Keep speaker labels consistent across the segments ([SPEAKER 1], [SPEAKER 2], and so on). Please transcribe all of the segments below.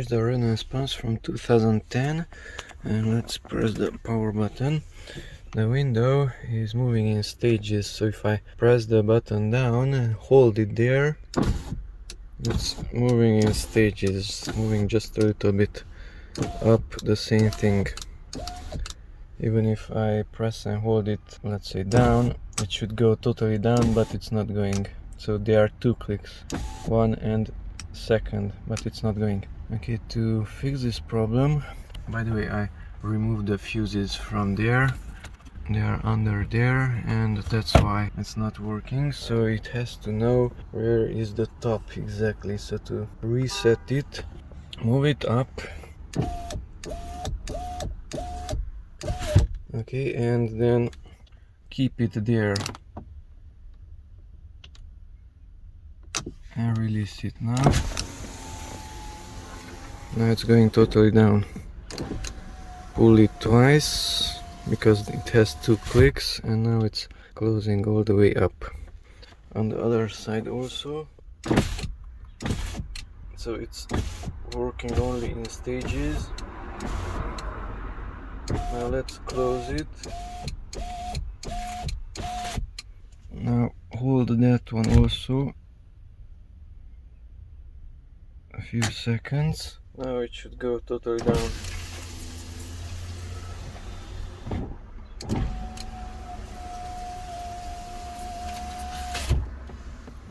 [SPEAKER 1] Here's the Renault Espace from 2010, and let's press the power button. The window is moving in stages, so if I press the button down and hold it there, it's moving in stages, moving just a little bit up, the same thing. Even if I press and hold it, let's say down, it should go totally down, but it's not going. So there are two clicks, one and second, but it's not going. Okay, to fix this problem, by the way, I removed the fuses from there. They are under there, and that's why it's not working. So it has to know where is the top exactly. So to reset it, move it up. Okay, and then keep it there and release it now. Now it's going totally down. Pull it twice because it has two clicks, and now it's closing all the way up. On the other side also. So it's working only in stages. Now let's close it. Now hold that one also a few seconds. Now it should go totally down.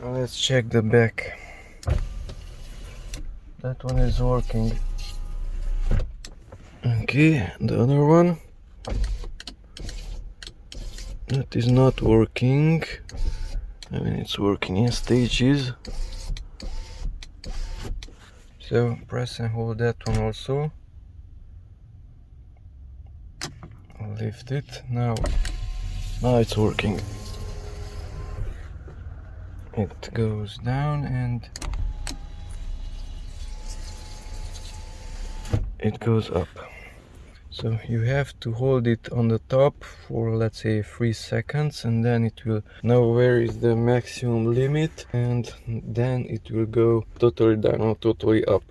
[SPEAKER 1] Now let's check the back. That one is working. Okay, the other one, that is not working. I mean, it's working in stages. So press and hold that one also. Lift it. Now it's working. It goes down and it goes up. So you have to hold it on the top for, let's say, 3 seconds, and then it will know where is the maximum limit, and then it will go totally down or totally up.